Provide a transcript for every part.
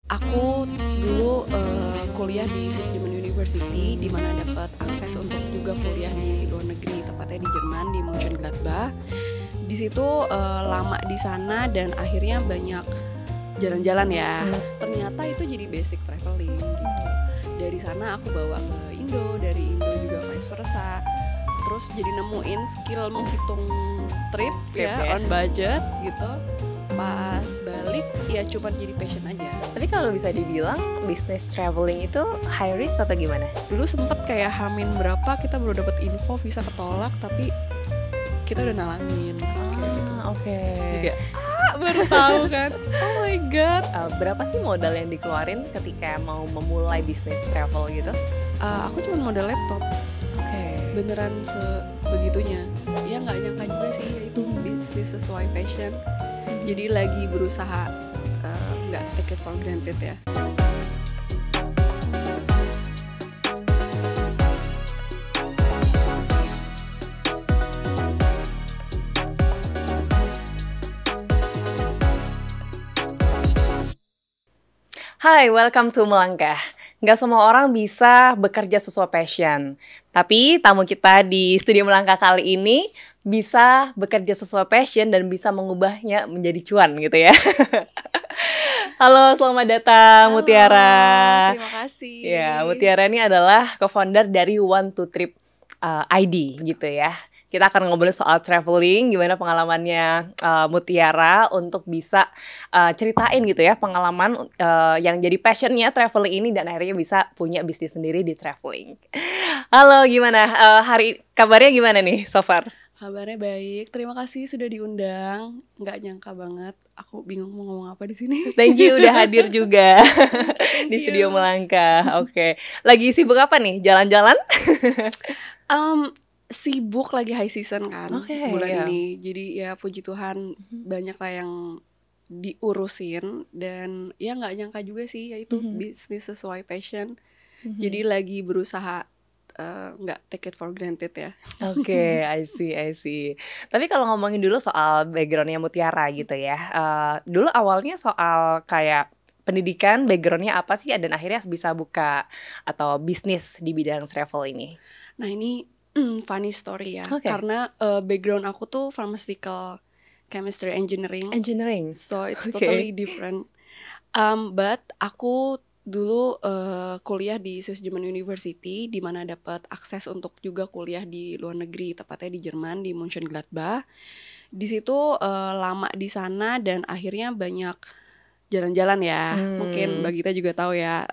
Aku dulu kuliah di Swissgeman University, di mana dapat akses untuk juga kuliah di luar negeri, tepatnya di Jerman di Mönchengladbach. Di situ lama di sana dan akhirnya banyak jalan-jalan ya. Ternyata itu jadi basic traveling gitu. Dari sana aku bawa ke Indo, dari Indo juga vice versa. Terus jadi nemuin skill menghitung trip ya, on budget gitu. Pas balik ya cuma jadi passion aja. Tapi kalau bisa dibilang bisnis traveling itu high risk atau gimana? Dulu sempet kayak hamin berapa kita baru dapat info visa ketolak, tapi kita udah nalangin kayak gitu. Oke. Juga baru tahu kan. Oh my god. Berapa sih modal yang dikeluarin ketika mau memulai bisnis travel gitu? Aku cuma modal laptop. Oke. Beneran sebegitunya. Ya nggak nyangka juga sih itu bisnis sesuai passion. Jadi lagi berusaha nggak take it for granted ya. Hai, welcome to Melangkah. Nggak semua orang bisa bekerja sesuai passion. Tapi tamu kita di studio Melangkah kali ini bisa bekerja sesuai passion dan bisa mengubahnya menjadi cuan gitu ya. Halo, selamat datang Mutiara. Terima kasih. Ya, Mutiara ini adalah co-founder dari One to Trip ID gitu ya. Kita akan ngobrol soal traveling, gimana pengalamannya Mutiara untuk bisa ceritain gitu ya pengalaman yang jadi passionnya traveling ini dan akhirnya bisa punya bisnis sendiri di traveling. Halo, gimana hari kabarnya gimana nih so far? Kabarnya baik, terima kasih sudah diundang. Nggak nyangka banget, aku bingung mau ngomong apa di sini. Thank you udah hadir juga di studio Melangkah. Oke, lagi sibuk apa nih? Jalan-jalan? Sibuk lagi high season kan bulan iya. ini. Jadi ya puji Tuhan banyak lah yang diurusin. Dan ya nggak nyangka juga sih yaitu bisnis sesuai passion. Jadi lagi berusaha nggak take it for granted ya. Oke, I see. Tapi kalau ngomongin dulu soal backgroundnya Mutiara gitu ya, dulu awalnya soal kayak pendidikan, backgroundnya apa sih dan akhirnya bisa buka atau bisnis di bidang travel ini? Nah ini funny story ya. Oke. Karena background aku tuh pharmaceutical chemistry engineering. So it's Oke. totally different. But aku dulu kuliah di Swissgeman University, di mana dapat akses untuk juga kuliah di luar negeri, tepatnya di Jerman di Mönchengladbach. Di situ lama di sana dan akhirnya banyak jalan-jalan ya. Mungkin Mbak Gita juga tahu ya,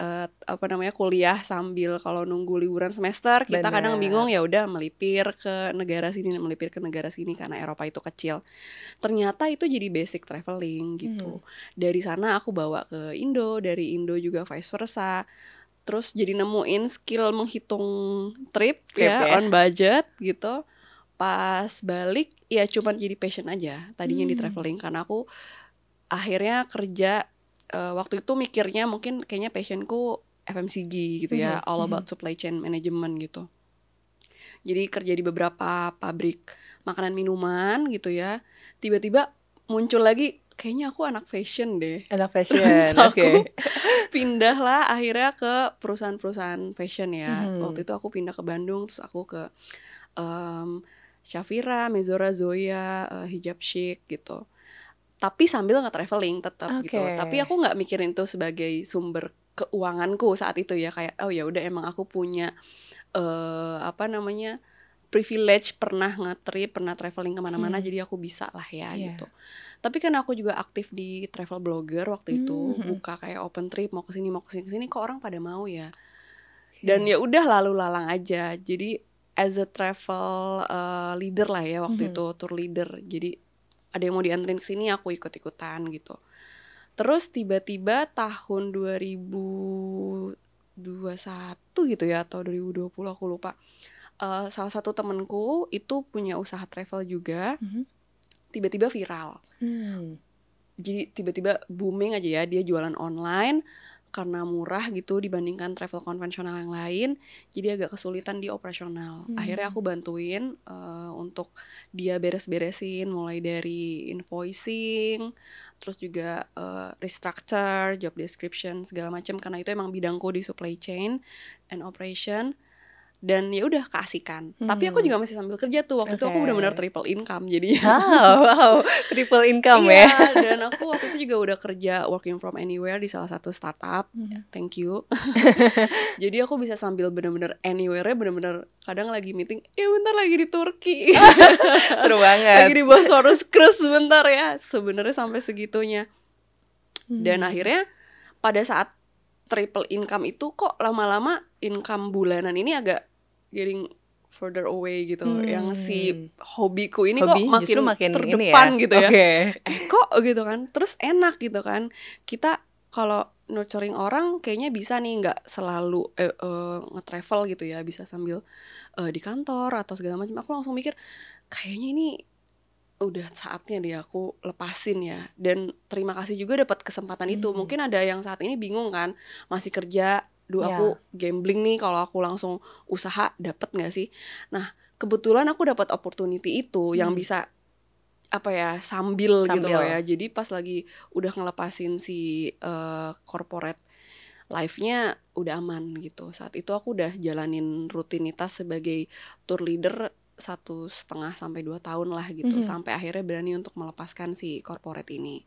kuliah sambil kalau nunggu liburan semester kita kadang bingung ya udah melipir ke negara sini karena Eropa itu kecil. Ternyata itu jadi basic traveling gitu. Dari sana aku bawa ke Indo, dari Indo juga vice versa. Terus jadi nemuin skill menghitung trip ya, on budget gitu. Pas balik ya cuma jadi passion aja tadinya di traveling, karena aku akhirnya kerja waktu itu mikirnya mungkin kayaknya passionku FMCG gitu ya, all about supply chain management gitu. Jadi kerja di beberapa pabrik makanan minuman gitu ya. Tiba-tiba muncul lagi kayaknya aku anak fashion deh. Anak fashion, Aku pindah lah akhirnya ke perusahaan-perusahaan fashion ya. Waktu itu aku pindah ke Bandung, terus aku ke Shafira, Mezora, Zoya, Hijab Chic gitu. Tapi sambil nge-traveling tetap gitu. Tapi aku nggak mikirin itu sebagai sumber keuanganku saat itu ya, kayak oh ya udah emang aku punya privilege, pernah nge-trip, pernah traveling kemana-mana, jadi aku bisa lah ya gitu. Tapi kan aku juga aktif di travel blogger waktu itu, buka kayak open trip, mau kesini kok orang pada mau ya. Dan ya udah lalu lalang aja. Jadi as a travel leader lah ya waktu itu, tour leader. Jadi ada yang mau dianterin ke sini aku ikut-ikutan gitu. Terus tiba-tiba tahun 2021 gitu ya atau 2020 aku lupa. Salah satu temenku itu punya usaha travel juga. Tiba-tiba viral. Jadi tiba-tiba booming aja ya, dia jualan online karena murah gitu dibandingkan travel konvensional yang lain, jadi agak kesulitan di operasional. Akhirnya aku bantuin untuk dia beres-beresin mulai dari invoicing, terus juga restructure, job description segala macam, karena itu emang bidangku di supply chain and operation. Dan ya udah keasikan. Tapi aku juga masih sambil kerja tuh. Waktu itu aku benar-benar triple income jadi. Wow, triple income Iya, ya. dan aku waktu itu juga udah kerja working from anywhere di salah satu startup. Thank you. Jadi aku bisa sambil benar-benar anywhere-nya, benar-benar kadang lagi meeting, ya bentar lagi di Turki. Seru banget. Lagi di Bosphorus Cruise sebentar ya. Sebenarnya sampai segitunya. Dan akhirnya pada saat triple income itu kok lama-lama income bulanan ini agak getting further away gitu. Yang si hobiku ini kok makin terdepan gitu ya. Kok gitu kan. Terus enak gitu kan. Kita kalau nurturing orang kayaknya bisa nih, nggak selalu nge-travel gitu ya, bisa sambil di kantor atau segala macam. Aku langsung mikir kayaknya ini udah saatnya deh aku lepasin ya. Dan terima kasih juga dapat kesempatan itu. Mungkin ada yang saat ini bingung kan, masih kerja, aku gambling nih kalau aku langsung usaha dapat nggak sih? Nah kebetulan aku dapat opportunity itu yang bisa apa ya sambil gitu loh ya. Jadi pas lagi udah ngelepasin si corporate life-nya udah aman gitu. Saat itu aku udah jalanin rutinitas sebagai tour leader 1,5 sampai 2 tahun lah gitu. Sampai akhirnya berani untuk melepaskan si corporate ini.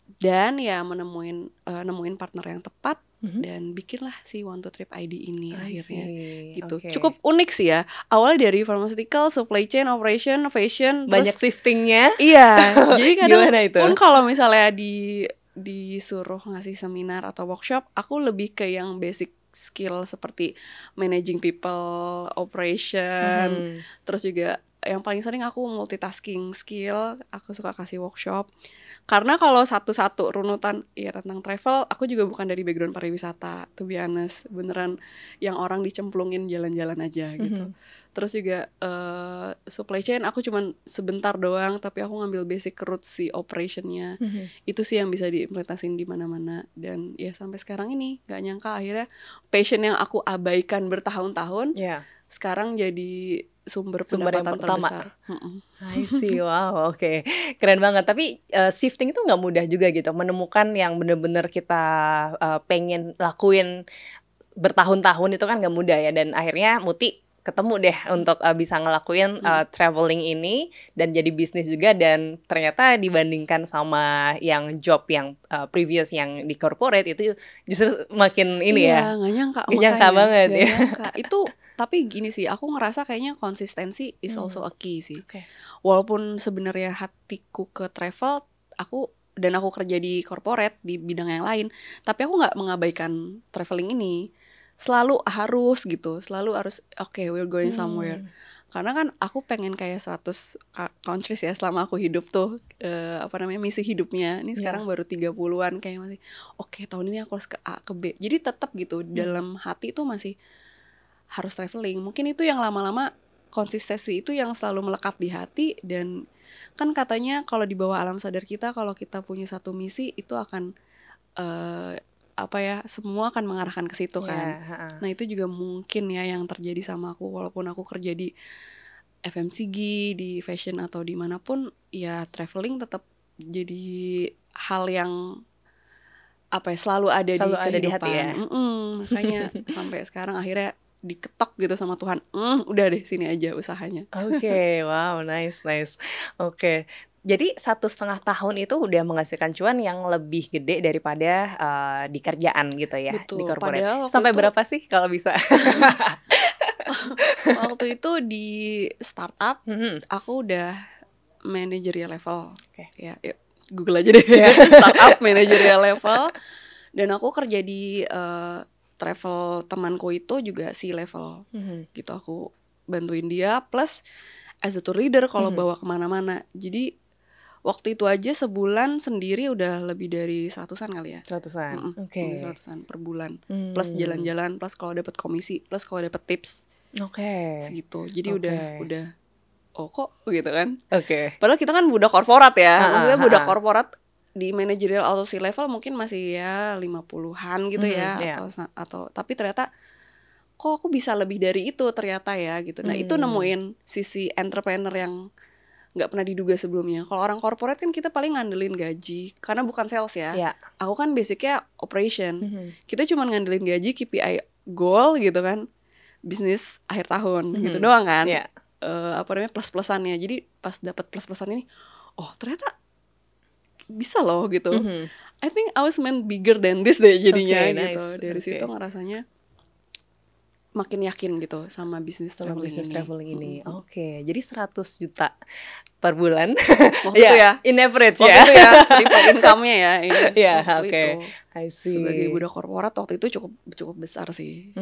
Dan ya nemuin partner yang tepat dan bikinlah si Want to Trip ID ini akhirnya gitu. Cukup unik sih ya. Awalnya dari pharmaceutical, supply chain, operation, fashion, banyak shiftingnya. Iya. Jadi kadang pun kalau misalnya disuruh ngasih seminar atau workshop, aku lebih ke yang basic skill seperti managing people, operation, terus juga yang paling sering aku multitasking skill, aku suka kasih workshop. Karena kalau satu-satu runutan ya tentang travel, aku juga bukan dari background pariwisata, to be honest. Beneran yang orang dicemplungin jalan-jalan aja gitu. Terus juga supply chain aku cuman sebentar doang, tapi aku ngambil basic roots si operationnya. Itu sih yang bisa diimplementasiin di mana-mana. Dan ya sampai sekarang ini gak nyangka akhirnya passion yang aku abaikan bertahun-tahun sekarang jadi sumber pendapatan terbesar. I see, wow, oke. Keren banget. Tapi shifting itu nggak mudah juga gitu. Menemukan yang benar-benar kita pengen lakuin bertahun-tahun itu kan nggak mudah ya. Dan akhirnya Muti ketemu deh untuk bisa ngelakuin traveling ini dan jadi bisnis juga. Dan ternyata dibandingkan sama yang job yang previous yang di corporate itu justru makin ini ya. Nggak nyangka, nggak nyangka banget nggak ya. nyangka. Itu tapi gini sih, aku ngerasa kayaknya konsistensi is also a key sih. Walaupun sebenarnya hatiku ke travel, aku kerja di corporate di bidang yang lain, tapi aku nggak mengabaikan traveling ini. Selalu harus okay, we're going somewhere. Karena kan aku pengen kayak 100 countries ya selama aku hidup tuh, misi hidupnya. Ini sekarang baru 30-an kayak masih oke, tahun ini aku harus ke A ke B. Jadi tetap gitu dalam hati tuh masih harus traveling. Mungkin itu yang lama-lama konsistensi itu yang selalu melekat di hati. Dan kan katanya kalau di bawah alam sadar kita, kalau kita punya satu misi itu akan semua akan mengarahkan ke situ kan. Nah itu juga mungkin ya yang terjadi sama aku. Walaupun aku kerja di FMCG, di fashion atau dimanapun, ya traveling tetap jadi hal yang selalu ada di kehidupan. Di hati ya. Makanya sampai sekarang akhirnya diketok gitu sama Tuhan, udah deh sini aja usahanya. Oke, wow, nice. Oke, jadi 1,5 tahun itu udah menghasilkan cuan yang lebih gede daripada di kerjaan gitu ya. Betul, di corporate. itu, Sampai berapa sih kalau bisa? Waktu itu di startup aku udah managerial level. Ya, yuk Google aja deh. Startup managerial level. Dan aku kerja di travel temanku itu juga C-level gitu. Aku bantuin dia plus as a tour leader kalau bawa kemana-mana. Jadi waktu itu aja sebulan sendiri udah lebih dari 100-an kali ya. 100-an, oke. 100-an per bulan. Plus jalan-jalan, plus kalau dapat komisi, plus kalau dapat tips. Segitu. Jadi udah kok gitu kan. Padahal kita kan budak korporat ya. Maksudnya budak korporat di managerial atau C-level mungkin masih ya 50-an gitu ya, atau tapi ternyata kok aku bisa lebih dari itu ternyata ya gitu. Nah itu nemuin sisi entrepreneur yang nggak pernah diduga sebelumnya. Kalau orang corporate kan kita paling ngandelin gaji, karena bukan sales ya. Ya. Aku kan basicnya operation. Mhm. Kita cuma ngandelin gaji, KPI goal gitu kan, bisnis akhir tahun gitu Mhm. doang kan. Ya. Apa namanya, plus-plusannya. Jadi pas dapat plus-plusan ini, oh ternyata bisa loh gitu. Mhm. I think I was meant bigger than this deh jadinya Oke, gitu. nice. Dari Oke. situ ngerasanya makin yakin gitu sama bisnis Sama traveling bisnis ini. traveling ini. Mm-mm. Oke, jadi 100 juta per bulan. Waktu itu ya, in average waktu ya. itu ya, triple income-nya ya. Iya, Ya, waktu oke. itu I sebagai see. budak korporat waktu itu cukup besar sih.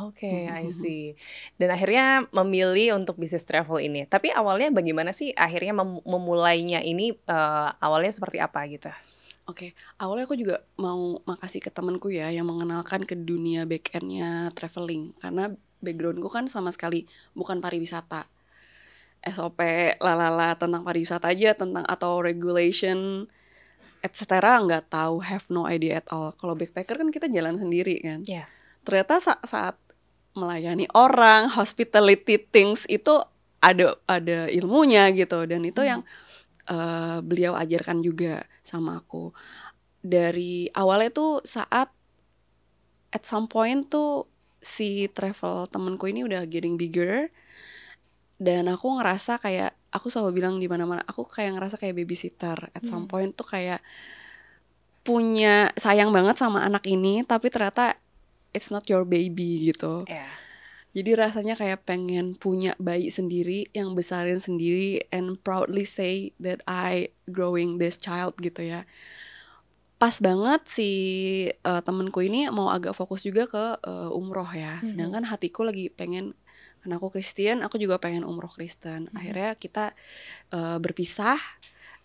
Oke, I see. Dan akhirnya memilih untuk bisnis travel ini. Tapi awalnya bagaimana sih akhirnya memulainya ini, awalnya seperti apa gitu? Oke, awalnya aku juga mau makasih ke temanku ya yang mengenalkan ke dunia back end-nya traveling. Karena backgroundku kan sama sekali bukan pariwisata. SOP lalala tentang pariwisata aja, tentang atau regulation etc. nggak tahu, have no idea at all. Kalau backpacker kan kita jalan sendiri kan. Ya. Ternyata saat melayani orang, hospitality things itu ada ilmunya gitu, dan itu yang beliau ajarkan juga sama aku. Dari awalnya tuh saat at some point tuh si travel temenku ini udah getting bigger, dan aku ngerasa kayak, aku selalu bilang di mana-mana, aku kayak ngerasa kayak babysitter. At some point tuh kayak punya sayang banget sama anak ini, tapi ternyata it's not your baby gitu. Ya. Jadi rasanya kayak pengen punya bayi sendiri, yang besarin sendiri, and proudly say that I growing this child gitu ya. Pas banget si temenku ini mau agak fokus juga ke umroh ya. Sedangkan hatiku lagi pengen, karena aku Kristen, aku juga pengen umroh Kristen. Akhirnya kita berpisah,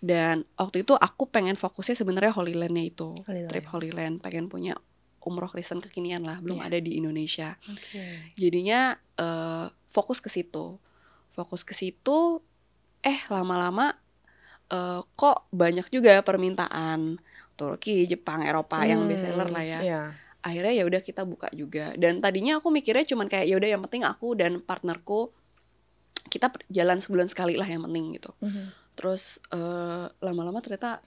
dan waktu itu aku pengen fokusnya sebenarnya Holy Land-nya itu. Trip Holy Land, pengen punya umroh Kristen kekinian lah, belum ada di Indonesia. Jadinya fokus ke situ, lama-lama kok banyak juga permintaan Turki, Jepang, Eropa yang best seller lah ya. Yeah. Akhirnya ya udah kita buka juga. Dan tadinya aku mikirnya cuman kayak ya udah yang penting aku dan partnerku kita jalan sebulan sekali lah yang penting gitu. Terus lama-lama ternyata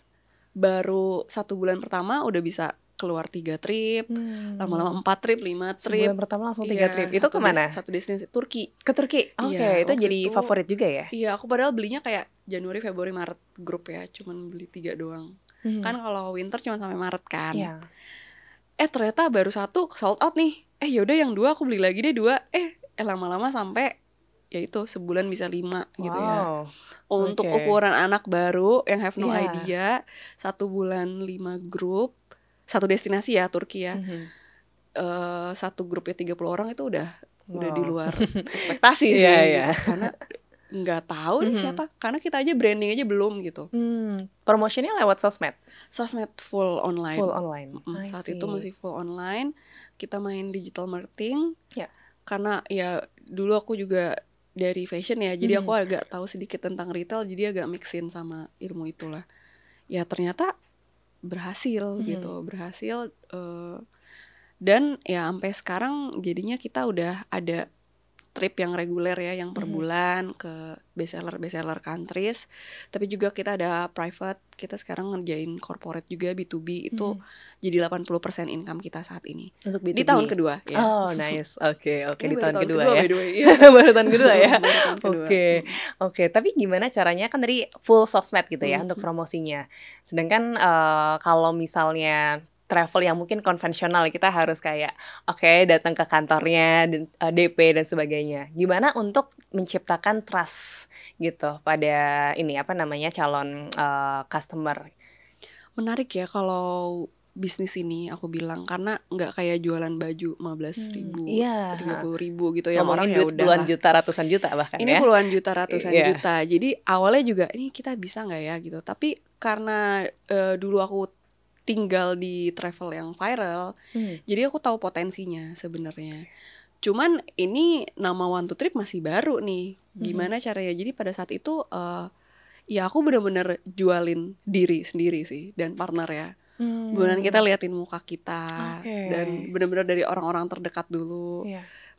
baru 1 bulan pertama udah bisa keluar 3 trip, lama-lama 4 trip, 5 trip. Sebulan pertama langsung 3 trip. Itu kemana? Satu destinasi Turki. Ke Turki. Oke, itu jadi favorit juga ya? Iya, aku padahal belinya kayak Januari, Februari, Maret grup ya, cuman beli 3 doang. Kan kalau winter cuma sampai Maret kan. Yeah. Ternyata baru 1 sold out nih. Yaudah yang 2 aku beli lagi deh 2. Lama-lama sampai ya itu sebulan bisa 5 gitu ya. Untuk ukuran anak baru yang have no idea, 1 bulan 5 grup, 1 destinasi ya, Turki ya. 1 grupnya 30 orang itu udah di luar ekspektasi sih gitu. Karena nggak tahu nih siapa, karena kita aja branding aja belum gitu. Promotionnya lewat sosmed? Sosmed full online. Full online. Saat itu masih full online. Kita main digital marketing. Karena ya dulu aku juga dari fashion ya, jadi aku agak tahu sedikit tentang retail, jadi agak mixin sama ilmu itulah. Ya ternyata berhasil gitu, berhasil. Dan ya sampai sekarang jadinya kita udah ada trip yang reguler ya, yang per bulan ke best seller countries. Tapi juga kita ada private, kita sekarang ngerjain corporate juga, B2B itu jadi 80% income kita saat ini. Untuk B2B? Di tahun kedua ya. Oh nice, oke Ini di tahun kedua ya. by the way. Baru tahun kedua ya. Oke. Oke, tapi gimana caranya, kan tadi full sosmed gitu ya untuk promosinya. Sedangkan kalau misalnya travel yang mungkin konvensional, kita harus kayak datang ke kantornya dan DP dan sebagainya. Gimana untuk menciptakan trust gitu pada ini calon customer? Menarik ya kalau bisnis ini aku bilang, karena nggak kayak jualan baju 15.000, 30.000 gitu ya. Ngomongin orang ya duit udah puluhan juta, ratusan juta bahkan ini ya. puluhan juta, ratusan juta. Jadi awalnya juga ini kita bisa nggak ya gitu. Tapi karena dulu aku tinggal di travel yang viral, jadi aku tahu potensinya sebenarnya. Cuman ini nama One to Trip masih baru nih. Gimana caranya? Jadi pada saat itu ya aku benar-benar jualin diri sendiri sih, dan partner ya. Beneran kita liatin muka kita, dan benar-benar dari orang-orang terdekat dulu,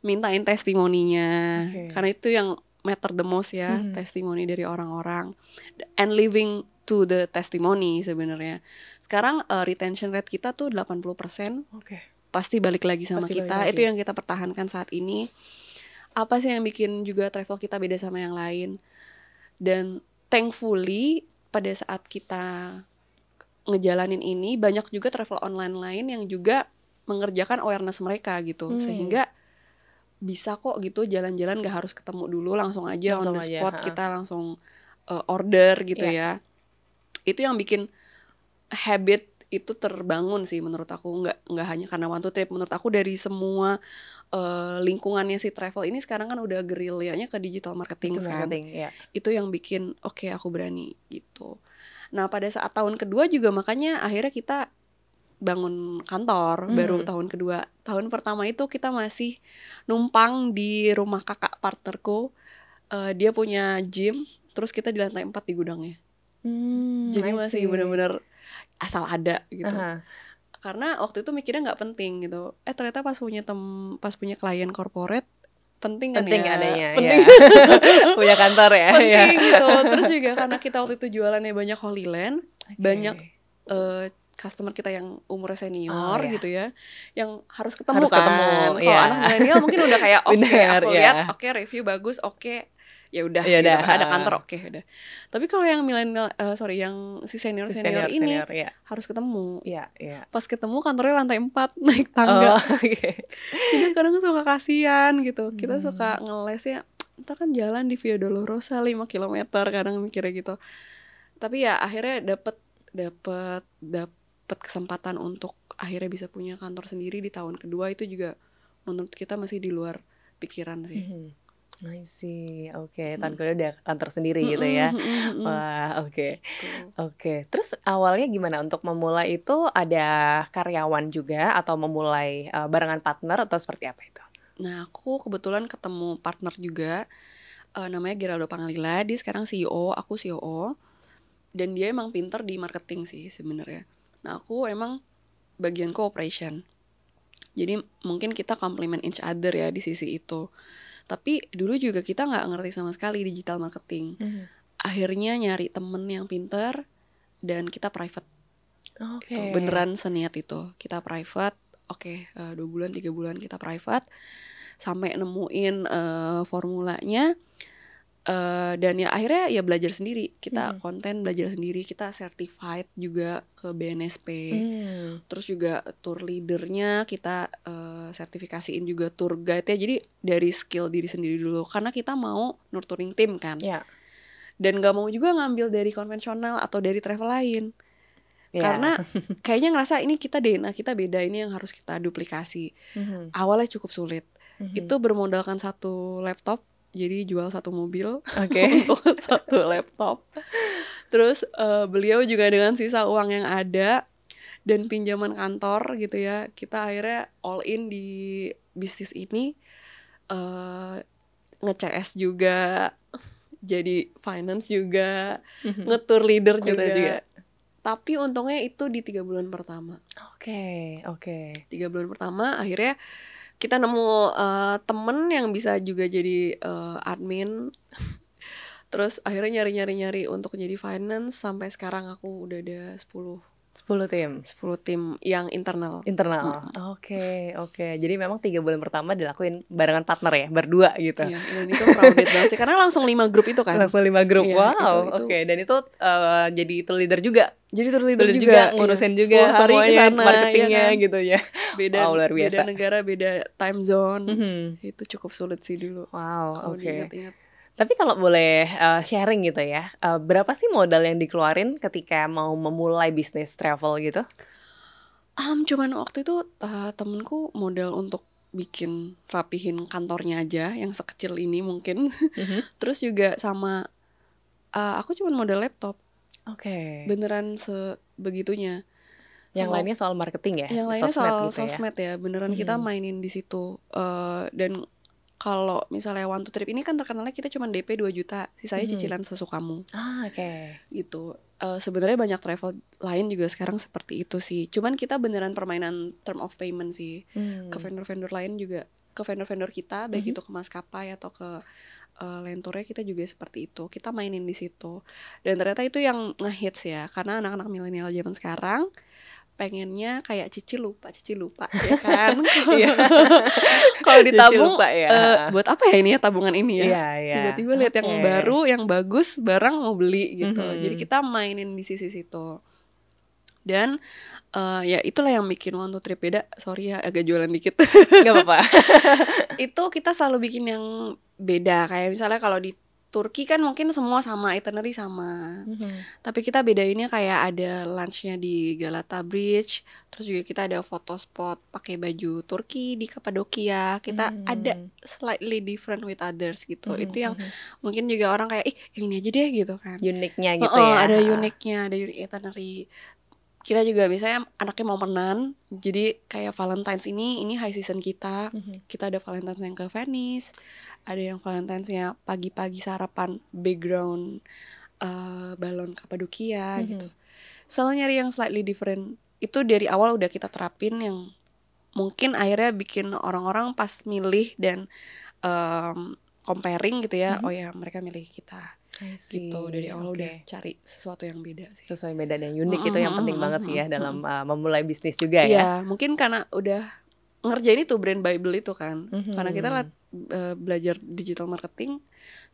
mintain testimoninya. Karena itu yang matter the most ya, Mhm. testimoni dari orang-orang and living to the testimony sebenarnya. Sekarang retention rate kita tuh 80%, Oke. pasti balik lagi sama Pasti balik kita. lagi. Itu yang kita pertahankan saat ini. Apa sih yang bikin juga travel kita beda sama yang lain? Dan thankfully pada saat kita ngejalanin ini, banyak juga travel online lain yang juga mengerjakan awareness mereka gitu, sehingga bisa kok gitu jalan-jalan gak harus ketemu dulu, langsung aja Langsung on the aja, spot ha-ha. kita langsung order gitu Iya. ya. Itu yang bikin habit itu terbangun sih menurut aku, nggak hanya karena One to Trip. Menurut aku dari semua lingkungannya si travel ini sekarang kan udah gerilyanya ke digital marketing Digital kan. marketing, ya. Itu yang bikin oke, aku berani gitu. Nah pada saat tahun kedua juga makanya akhirnya kita bangun kantor baru tahun kedua. Tahun pertama itu kita masih numpang di rumah kakak partnerku. Dia punya gym, terus kita di lantai 4 di gudangnya. Jadi I masih see. benar-benar asal ada gitu. Aha. Karena waktu itu mikirnya nggak penting gitu. Ternyata pas punya klien corporate penting kan Penting ya. adanya, Penting. ya. Punya kantor ya. Penting ya. gitu. Terus juga karena kita waktu itu jualannya banyak Holy Land, Oke. banyak customer kita yang umurnya senior ya. gitu ya, yang harus ketemu Harus kan. ketemu, Kalau ya. anak milenial mungkin udah kayak oke, Benar, aku ya. lihat oke, review bagus, oke, ya udah Ya gitu udah, kan, ada kantor oke udah. Tapi kalau yang milenial yang si senior ini ya. harus ketemu. Iya, iya. Pas ketemu kantornya lantai 4 naik tangga. Oke. Jadi kadang suka kasihan gitu. Kita suka ngelesnya, ntar kan jalan di Via Dolorosa 5 km, kadang mikirnya gitu. Tapi ya akhirnya dapet kesempatan untuk akhirnya bisa punya kantor sendiri di tahun kedua. Itu juga menurut kita masih di luar pikiran sih. I see. Oke, tahun kedua udah kantor sendiri gitu ya. Wah, oke. Oke. Terus awalnya gimana untuk memulai itu, ada karyawan juga atau memulai barengan partner atau seperti apa itu? Nah, aku kebetulan ketemu partner juga, namanya Geraldo Pangalila. Dia sekarang CEO, aku COO. Dan dia emang pinter di marketing sih sebenarnya. Nah, aku emang bagian operation. Jadi mungkin kita complement each other ya di sisi itu. Tapi dulu juga kita nggak ngerti sama sekali digital marketing. Akhirnya nyari temen yang pinter dan kita private. Oke. Gitu. Beneran seniat itu. Kita private, 2 bulan 3 bulan kita private sampai nemuin formulanya. Dan ya akhirnya ya belajar sendiri. Kita konten belajar sendiri. Kita certified juga ke BNSP. Terus juga tour leadernya kita sertifikasiin juga tour guide ya. Jadi dari skill diri sendiri dulu. Karena kita mau nurturing tim kan. Ya. Dan gak mau juga ngambil dari konvensional atau dari travel lain. Ya. Karena kayaknya ngerasa ini kita DNA kita beda. Ini yang harus kita duplikasi. Awalnya cukup sulit. Itu bermodalkan 1 laptop. Jadi jual 1 mobil untuk 1 laptop. Terus beliau juga dengan sisa uang yang ada dan pinjaman kantor gitu ya, kita akhirnya all in di bisnis ini. Nge-CS juga, jadi finance juga, nge-tour leader juga. Tapi untungnya itu di 3 bulan pertama. Oke. 3 bulan pertama akhirnya kita nemu temen yang bisa juga jadi admin. Terus akhirnya nyari untuk jadi finance. Sampai sekarang aku udah ada 10 tim yang internal. Oke. Jadi memang 3 bulan pertama dilakuin barengan partner ya, berdua gitu. Iya, dan itu crowded banget sih. Karena langsung 5 grup itu kan. Langsung 5 grup, iya, wow. Oke, dan itu jadi tour leader juga. Jadi tour leader juga ngurusin iya. juga 10 hari semuanya, kesana, marketingnya ya kan? gitu ya. Luar biasa. Beda negara, beda time zone. Itu cukup sulit sih dulu. Wow, oke. Diingat-ingat. Tapi kalau boleh sharing gitu ya, berapa sih modal yang dikeluarin ketika mau memulai bisnis travel gitu? Cuman waktu itu temenku modal untuk rapihin kantornya aja yang sekecil ini mungkin. Terus juga sama aku cuman modal laptop. Oke. Beneran sebegitunya. Yang lainnya soal marketing ya? Yang lainnya soal gitu sosmed ya. Beneran kita mainin di situ. Dan kalau misalnya One to Trip ini kan terkenalnya kita cuma DP 2 juta, sisanya cicilan sesukamu. Oke. Gitu. Sebenarnya banyak travel lain juga sekarang seperti itu sih. Cuman kita beneran permainan term of payment sih. Ke vendor-vendor lain juga, ke vendor-vendor kita, baik itu ke maskapai atau ke land tournya kita juga seperti itu, kita mainin di situ. Dan ternyata itu yang ngehits ya, karena anak-anak milenial zaman sekarang pengennya kayak cici lupa ya kan. Iya. Kalau Cici ditabung lupa ya. buat apa ya ini ya tabungan ini ya, Iya, iya. tiba-tiba lihat yang Oke. baru yang bagus barang mau beli gitu. Jadi Mhm. kita mainin di sisi situ. Dan ya itulah yang bikin One to Trip beda. Sorry ya agak jualan dikit. Gak apa-apa. Itu kita selalu bikin yang beda. Kayak misalnya kalau di Turki kan mungkin semua sama, itinerary sama. Tapi kita bedainnya kayak ada lunchnya di Galata Bridge. Terus juga kita ada foto spot pakai baju Turki di Kapadokia. Kita ada slightly different with others gitu. Itu yang mungkin juga orang kayak, yang ini aja deh gitu kan. Uniknya gitu ya. Ada uniknya, ada unik itinerary. Kita juga misalnya anaknya mau menan, jadi kayak Valentine's ini high season kita. Kita ada Valentine's yang ke Venice, ada yang Valentine's-nya pagi-pagi sarapan background balon Kapadokia gitu. Selalu nyari yang slightly different. Itu dari awal udah kita terapin yang mungkin akhirnya bikin orang-orang pas milih dan comparing gitu ya, oh ya mereka milih kita. Gitu dari awal udah cari sesuatu yang beda sih. Sesuatu yang beda dan unik itu yang penting banget sih ya dalam memulai bisnis juga ya. Iya, mungkin karena udah ngerjain itu brand Bible itu kan. Karena kita belajar digital marketing,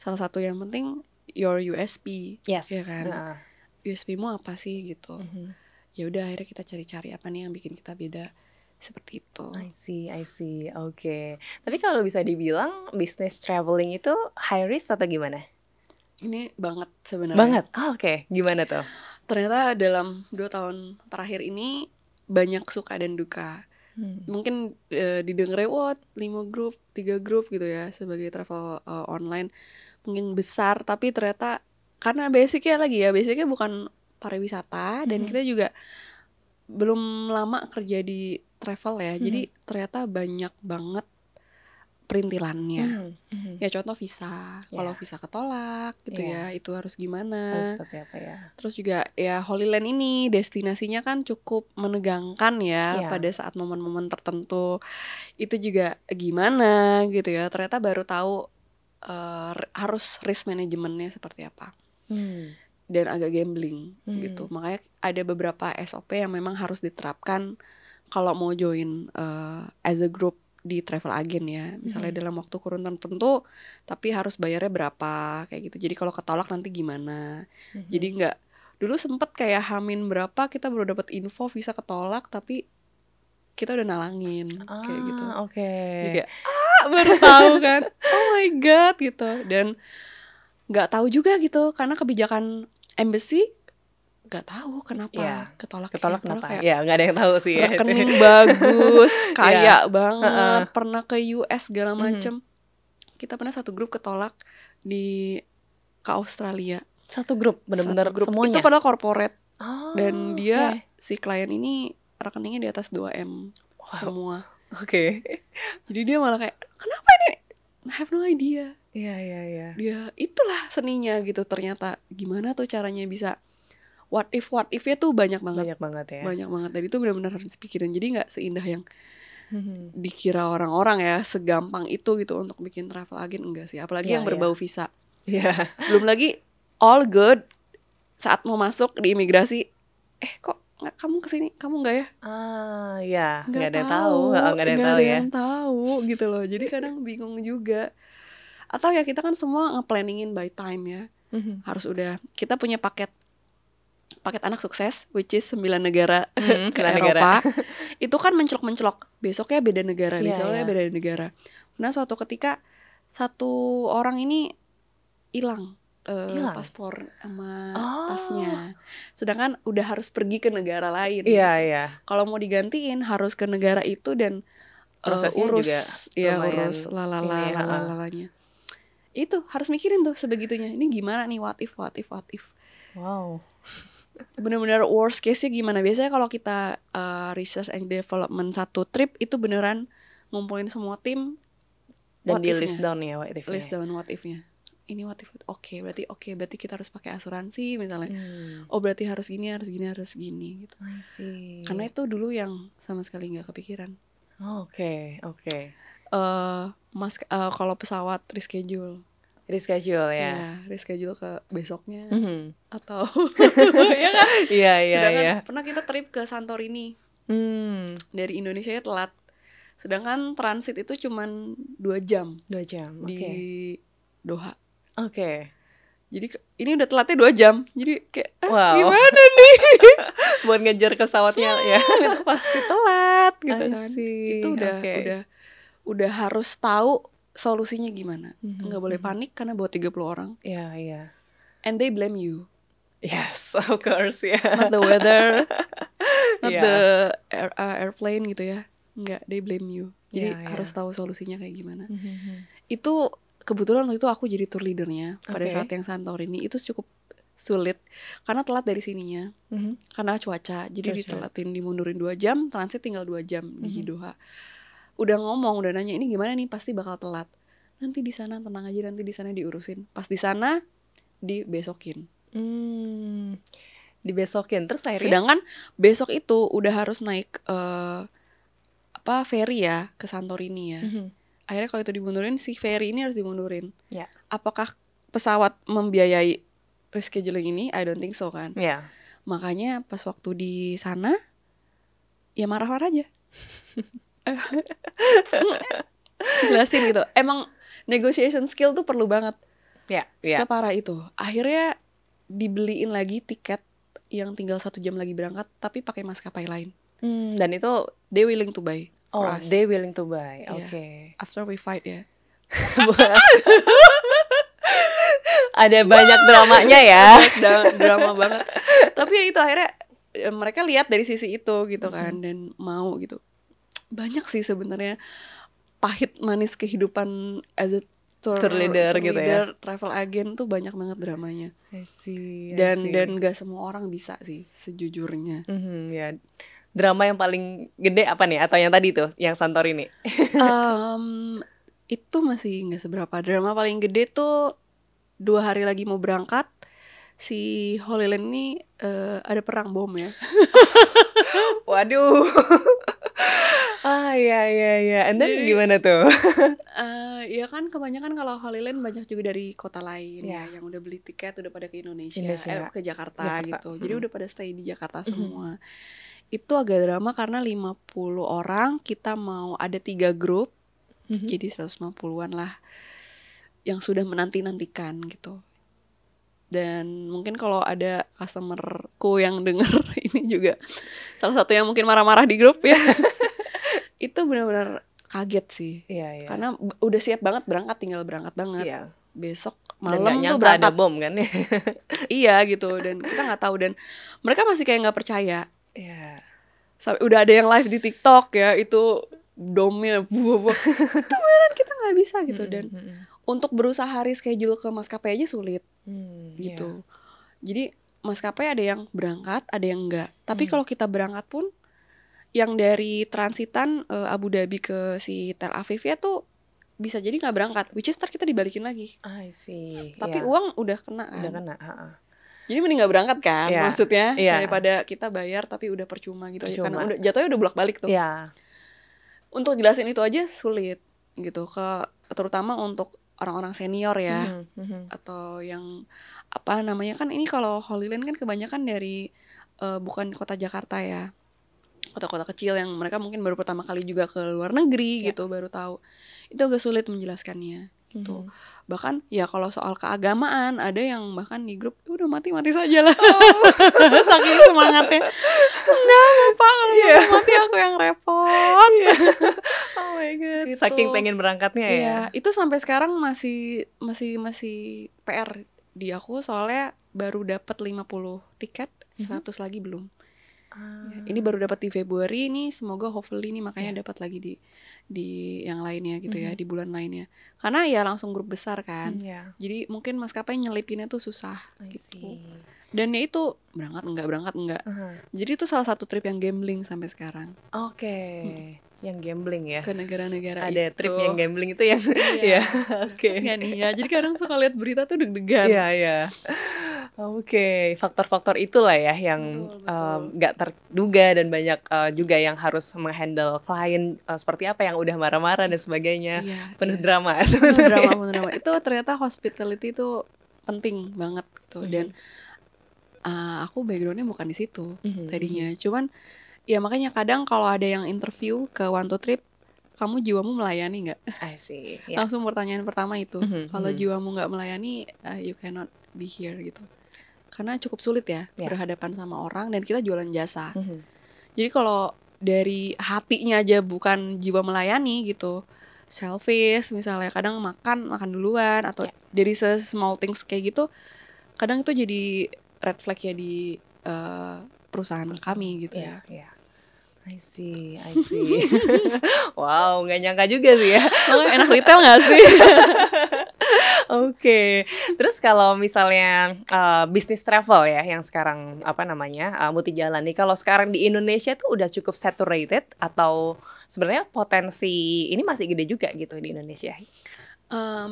salah satu yang penting your USP, ya kan. USP-mu apa sih gitu. Ya udah akhirnya kita cari-cari apa nih yang bikin kita beda. Seperti itu. I see. Oke. Tapi kalau bisa dibilang bisnis traveling itu high risk atau gimana? Ini banget sebenarnya. Banget? Oke. Gimana tuh? Ternyata dalam 2 tahun terakhir ini banyak suka dan duka. Mungkin didengarnya 5 grup, 3 grup gitu ya sebagai travel online. Mungkin besar, tapi ternyata karena basicnya bukan pariwisata. Dan kita juga belum lama kerja di travel ya. Jadi ternyata banyak banget perintilannya. Ya contoh visa. Kalau visa ketolak gitu ya, itu harus gimana. Seperti apa ya? Terus juga ya Holy Land ini destinasinya kan cukup menegangkan ya pada saat momen-momen tertentu. Itu juga gimana gitu ya. Ternyata baru tahu harus risk manajemennya seperti apa. Dan agak gambling gitu. Makanya ada beberapa SOP yang memang harus diterapkan kalau mau join as a group di travel agent ya. Misalnya dalam waktu kurun tertentu, tapi harus bayarnya berapa kayak gitu. Jadi kalau ketolak nanti gimana. Jadi nggak, dulu sempet kayak hamin berapa kita baru dapat info visa ketolak, tapi kita udah nalangin kayak gitu. Jadi kayak baru tahu kan. Oh my god gitu. Dan nggak tahu juga gitu karena kebijakan embassy nggak tahu kenapa ketolak kenapa kayak, ya nggak ada yang tahu sih ya. Rekening bagus, kaya banget, pernah ke US segala macem. Kita pernah satu grup ketolak ke Australia. Satu grup benar-benar semuanya. Itu padahal corporate. Dan dia si klien ini rekeningnya di atas 2M semua. Jadi dia malah kayak, kenapa ini? I have no idea. Iya. Dia itulah seninya gitu ternyata. Gimana tuh caranya bisa what if-nya tuh banyak banget ya. Banyak banget. Dan itu benar-benar harus dipikirin. Jadi nggak seindah yang dikira orang-orang ya, segampang itu gitu untuk bikin travel agent. Enggak sih. Apalagi yang berbau visa. Belum lagi all good saat mau masuk di imigrasi. Kok kamu kesini? Kamu nggak ya? Nggak ada yang tahu. Nggak ada yang tahu gitu loh. Jadi kadang bingung juga. Atau ya kita kan semua nge-planningin by time ya. Harus udah, kita punya paket anak sukses, which is 9 negara ke Eropa. Itu kan mencelok-mencelok. Besoknya beda negara, besoknya beda negara. Nah suatu ketika satu orang ini hilang paspor sama tasnya. Sedangkan udah harus pergi ke negara lain. Kalau mau digantiin harus ke negara itu dan urus lalalanya. Itu harus mikirin tuh sebegitunya. Ini gimana nih, what if. Wow. Benar-benar worst case-nya gimana. Biasanya kalau kita research and development satu trip itu beneran ngumpulin semua tim dan di list down ya what if-nya. List down what if-nya. Ini what if, berarti kita harus pakai asuransi misalnya. Berarti harus gini gitu. Karena itu dulu yang sama sekali nggak kepikiran. Oke. Kalau pesawat reschedule Reschedule ya. Ya, reschedule ke besoknya Mhm. atau ya kan? Iya iya Sedangkan iya. pernah kita trip ke Santorini dari Indonesia ya telat. Sedangkan transit itu cuman 2 jam 2 jam. di Oke. Doha. Oke. Jadi ini udah telatnya 2 jam. Jadi kayak Wow. gimana nih? Buat ngejar pesawatnya ya. Gitu, pasti telat gitu I kan. see. Itu udah harus tahu solusinya gimana. Nggak boleh panik karena bawa 30 orang. Iya iya. And they blame you. Yes, of course ya. Not the weather, not Iya. the airplane gitu ya. Enggak, they blame you. Jadi Iya, iya. harus tahu solusinya kayak gimana. Itu kebetulan waktu itu aku jadi tour leadernya pada Oke. saat yang Santorini. Itu cukup sulit karena telat dari sininya. Karena cuaca. Jadi Cuaca. ditelatin, dimundurin 2 jam, transit tinggal 2 jam di Doha. Udah ngomong, udah nanya ini gimana nih, pasti bakal telat. Nanti di sana tenang aja, nanti di sana diurusin. Pas di sana dibesokin. Dibesokin terus akhirnya. Sedangkan besok itu udah harus naik ferry ya ke Santorini ya. Akhirnya kalau itu dimundurin, si ferry ini harus dimundurin. Ya. Apakah pesawat membiayai rescheduling ini? I don't think so kan. Ya. Makanya pas waktu di sana ya marah-marah aja. Jelasin gitu. Emang negotiation skill tuh perlu banget. Ya, ya. Separah itu. Akhirnya dibeliin lagi tiket yang tinggal 1 jam lagi berangkat, tapi pakai maskapai lain. Dan itu They willing to buy for us. they willing to buy. Iya. Oke. After we fight ya. Ada banyak dramanya ya. Drama banget. Tapi ya itu akhirnya mereka lihat dari sisi itu gitu kan, dan mau gitu. Banyak sih sebenarnya pahit manis kehidupan as a tour leader gitu ya. travel agent tuh banyak banget dramanya. I see. Dan gak semua orang bisa sih sejujurnya. Ya. Drama yang paling gede apa nih? Atau yang tadi tuh, yang Santorini? Itu masih gak seberapa. Drama paling gede tuh 2 hari lagi mau berangkat, si Holy Land ini ada perang bom ya. Waduh. Iya. And then gimana tuh? Ya kan kebanyakan kalau Holy Land banyak juga dari kota lain Ya. ya, yang udah beli tiket udah pada ke Indonesia. Ke Jakarta gitu. Jadi udah pada stay di Jakarta semua. Itu agak drama karena 50 orang, kita mau ada 3 grup. Jadi 150-an lah yang sudah menanti-nantikan gitu. Dan mungkin kalau ada customerku yang denger ini juga salah satu yang mungkin marah-marah di grup ya. Itu benar-benar kaget sih. Iya. Karena udah siap banget berangkat, tinggal berangkat banget. Iya. Besok Dan malam gak tuh nyangka berangkat. ada bom kan? Iya gitu, dan kita nggak tahu, dan mereka masih kayak nggak percaya. Iya. Sampai udah ada yang live di TikTok ya, itu domnya itu beneran kita nggak bisa gitu. Dan untuk berusaha reschedule ke maskapai aja sulit gitu. Jadi maskapai ada yang berangkat, ada yang enggak. Tapi kalau kita berangkat pun, yang dari transitan Abu Dhabi ke si Tel Aviv ya tuh bisa jadi nggak berangkat, which is ntar kita dibalikin lagi. I see. Tapi uang udah kena kan. Udah kena. Jadi mending nggak berangkat kan, Iya. maksudnya Iya. daripada kita bayar tapi udah percuma gitu aja, karena Percuma. udah jatuhnya udah bolak-balik tuh. Iya. Untuk jelasin itu aja sulit gitu, terutama untuk orang-orang senior ya, atau yang apa namanya, kan ini kalau Holy Land kan kebanyakan dari bukan kota Jakarta ya, kota-kota kecil yang mereka mungkin baru pertama kali juga ke luar negeri gitu, baru tahu. Itu agak sulit menjelaskannya gitu. Bahkan ya kalau soal keagamaan, ada yang bahkan di grup udah mati saja lah. Saking semangatnya. Enggak apa kalau mati aku yang repot. Oh my god. Gitu. Saking pengen berangkatnya ya. Iya, itu sampai sekarang masih PR di aku, soalnya baru dapat 50 tiket, 100 lagi belum. Ya, ini baru dapat di Februari nih, semoga hopefully nih makanya dapat lagi di yang lainnya gitu ya, di bulan lainnya. Karena ya langsung grup besar kan. Jadi mungkin maskapai nyelipinnya tuh susah gitu. Dan ya itu berangkat enggak. Jadi itu salah satu trip yang gambling sampai sekarang. Oke. Yang gambling ya. Ke negara-negara ada itu. Trip yang gambling itu yang Iya. Oke. Enggak nih ya. Jadi kadang suka lihat berita tuh deg-degan. Iya. Oke, faktor-faktor itulah ya yang Betul. nggak terduga dan banyak juga yang harus menghandle klien seperti apa yang udah marah-marah dan sebagainya, Iya, penuh iya. drama Penuh sebenarnya. drama. Itu ternyata hospitality itu penting banget gitu. Dan Mhm, aku backgroundnya bukan di situ mhm, tadinya. mhm. Cuman ya makanya kadang kalau ada yang interview ke One to Trip, kamu jiwamu melayani nggak? I see, ya. Langsung pertanyaan pertama itu. Mhm, Kalau mhm. jiwamu nggak melayani, you cannot be here gitu. Karena cukup sulit ya Ya. berhadapan sama orang dan kita jualan jasa. Mhm. Jadi kalau dari hatinya aja bukan jiwa melayani gitu, selfish misalnya, kadang makan duluan atau Ya. dari small things kayak gitu, kadang itu jadi red flag ya di perusahaan kami gitu Ya, ya. ya. I see, I see. Wow, nggak nyangka juga sih ya. Makanya enak retail nggak sih? Oke, terus kalau misalnya bisnis travel ya yang sekarang apa namanya Muti jalani, kalau sekarang di Indonesia tuh udah cukup saturated atau sebenarnya potensi ini masih gede juga gitu di Indonesia?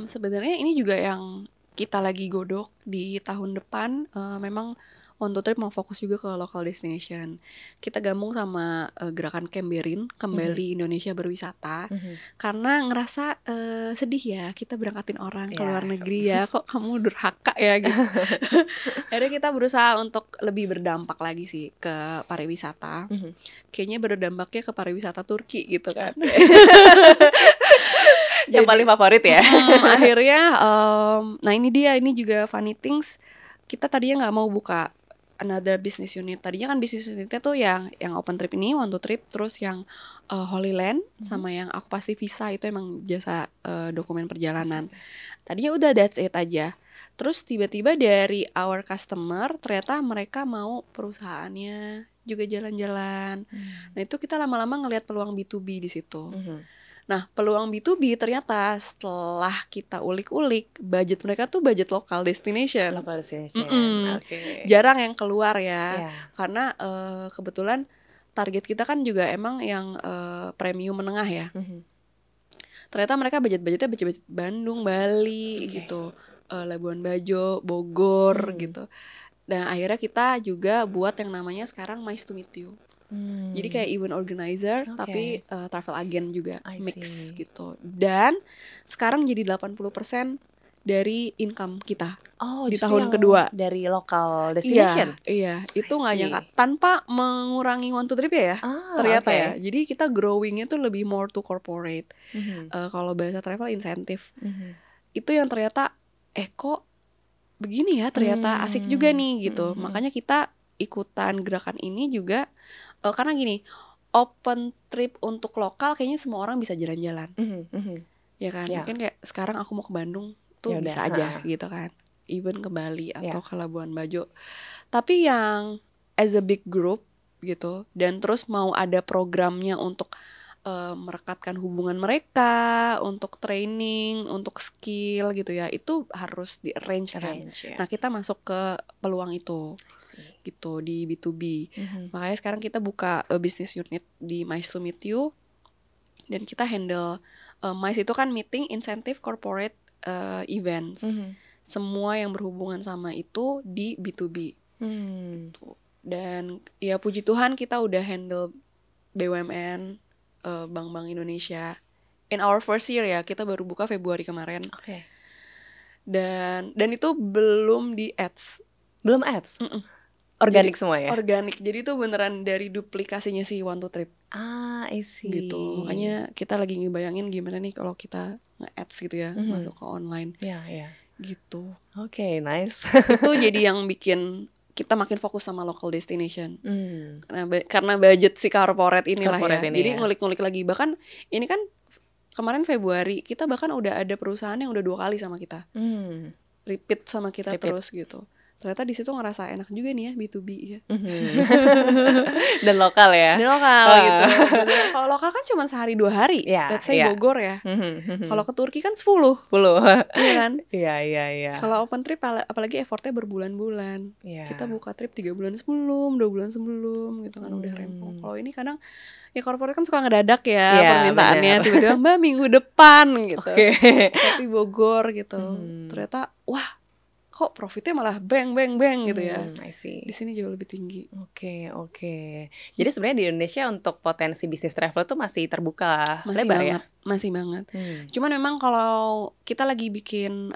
Sebenarnya ini juga yang kita lagi godok di tahun depan. Memang One to Trip mau fokus juga ke local destination. Kita gabung sama gerakan Kemberin, Mhm, Kembali Indonesia Berwisata, mhm. karena ngerasa sedih ya kita berangkatin orang ke luar Ya. negeri ya, kok kamu durhaka ya gitu. Akhirnya kita berusaha untuk lebih berdampak lagi sih ke pariwisata. Mhm. Kayaknya berdampaknya ke pariwisata Turki gitu kan. Oke. Yang Jadi paling favorit ya? akhirnya nah ini juga funny things, kita tadinya nggak mau buka another business unit. Tadinya kan business unitnya tuh yang Open Trip ini, One to Trip, terus yang Holy Land Mhm. sama yang Aku Pasti Visa itu emang jasa dokumen perjalanan. Oke. Tadinya udah that's it aja. Terus tiba-tiba dari our customer ternyata mereka mau perusahaannya juga jalan-jalan. Nah, itu kita lama-lama ngelihat peluang B2B di situ. Mhm. Nah, peluang B2B ternyata setelah kita ulik-ulik, budget mereka tuh budget local destination. Local destination, oke. Jarang yang keluar ya. Ya. Karena kebetulan target kita kan juga emang yang premium menengah ya. Mhm. Ternyata mereka budget-budgetnya budget Bandung, Bali Oke. gitu. Labuan Bajo, Bogor Hmm. gitu. Nah, akhirnya kita juga buat yang namanya sekarang Nice to Meet You. Jadi Hmm. kayak event organizer tapi Oke. travel agent juga, I mix see. gitu. Dan sekarang jadi 80% dari income kita Oh, di justru tahun yang kedua. dari local Iya, destination? iya, I itu nggak nyangka see. tanpa mengurangi One to Trip ya. Ah, Ternyata ya. oke. Jadi kita growingnya tuh lebih more to corporate. Mhm, Kalau bahasa travel insentif. mhm. Itu yang ternyata kok begini ya, ternyata asik juga nih Mhm, gitu. mhm. Makanya kita ikutan gerakan ini juga karena gini, open trip untuk lokal kayaknya semua orang bisa jalan-jalan, Mhm, mhm. ya kan? Ya, Mungkin kayak sekarang aku mau ke Bandung ya tuh udah, bisa aja heeh. gitu kan. Even ke Bali Ya. atau ke Labuan Bajo. Tapi yang as a big group gitu dan terus mau ada programnya untuk merekatkan hubungan mereka, untuk training, untuk skill gitu ya, itu harus di arrange kan. Arrange ya. Nah, kita masuk ke peluang itu I see. gitu di B2B. Mhm. Makanya sekarang kita buka business unit di Mice to Meet You dan kita handle Mice itu kan meeting, incentive, corporate events. Mhm. Semua yang berhubungan sama itu di B2B. Hmm. Tuh. Dan ya puji Tuhan kita udah handle BUMN, bank-bank Indonesia. In our first year ya, kita baru buka Februari kemarin. Oke. Dan itu belum di ads. Belum ads? Mm-mm. Organik Jadi semua ya? organik. Jadi itu beneran dari duplikasinya si One to Trip Ah, I see. gitu. Makanya kita lagi ngebayangin gimana nih kalau kita nge-ads gitu ya, masuk ke online Ya, ya. gitu. Oke, nice. Itu jadi yang bikin kita makin fokus sama local destination. Hmm. Karena budget si corporate inilah Corporate ya. ini Jadi ya. ngulik-ngulik lagi. Bahkan ini kan kemarin Februari kita bahkan udah ada perusahaan yang udah 2 kali sama kita. Hmm. Repeat sama kita Repeat. terus gitu. Ternyata di situ ngerasa enak juga nih ya B2B ya. Dan lokal ya. Dan lokal gitu. Kalau lokal kan cuma sehari 2 hari. Ya, Let's say ya. Bogor ya. Kalau ke Turki kan 10. 10. Iya kan? Iya, iya, iya. Kalau open trip apalagi effortnya berbulan-bulan. Iya. Kita buka trip 3 bulan sebelum, 2 bulan sebelum gitu kan udah rempong. Kalau ini kadang ya corporate kan suka ngedadak ya Iya, permintaannya. benar. Tiba-tiba Mbak minggu depan gitu. Oke. Tapi Bogor gitu. Ternyata wah kok profitnya malah bang gitu ya. I see. Di sini jauh lebih tinggi. Oke. Jadi sebenarnya di Indonesia untuk potensi bisnis travel tuh masih terbuka Masih lebar banget, ya? masih banget. Cuman memang kalau kita lagi bikin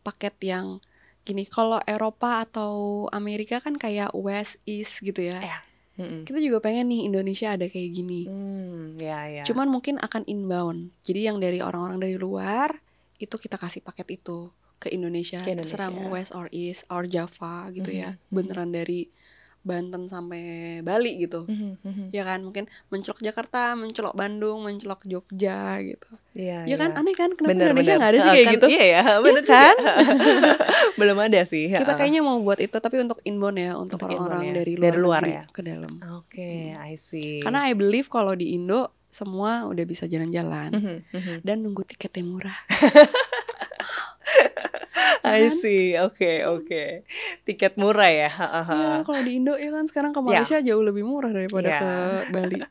paket yang gini, kalau Eropa atau Amerika kan kayak West East gitu ya. Ya. Kita juga pengen nih Indonesia ada kayak gini. Ya. Cuman mungkin akan inbound. Jadi yang dari orang-orang dari luar itu kita kasih paket itu ke Indonesia. Terserah mau West or East or Java gitu ya. Beneran dari Banten sampai Bali gitu. Ya kan, mungkin mencelok Jakarta, mencelok Bandung, mencelok Jogja gitu. Ya kan, aneh kan, kenapa Indonesia nggak ada sih kayak kan, gitu? Iya ya, bener kan? Belum ada sih. Kita kayaknya mau buat itu, tapi untuk inbound ya, untuk orang-orang dari luar negeri ya? ke dalam. Oke, I see. Karena I believe kalau di Indo semua udah bisa jalan-jalan dan nunggu tiketnya murah. I see, oke. Tiket murah ya. Iya, kalau di Indo ya kan sekarang ke Malaysia jauh lebih murah daripada ke Bali.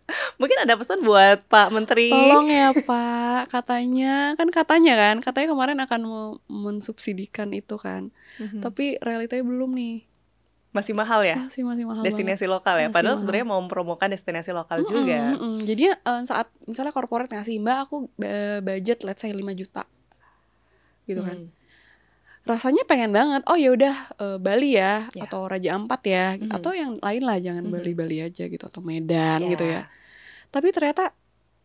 Mungkin ada pesan buat Pak Menteri. Tolong ya Pak, katanya kemarin akan mensubsidikan itu kan. Tapi realitanya belum nih. Masih mahal ya? Masih mahal destinasi banget. lokal ya. Padahal sebenarnya mau mempromokan destinasi lokal juga. Jadi saat misalnya corporate ngasih, Mbak aku budget let's say 5 juta. Gitu kan. Rasanya pengen banget, oh ya udah Bali ya, atau Raja Ampat ya, atau yang lain lah, jangan Bali aja gitu, atau Medan gitu ya. Tapi ternyata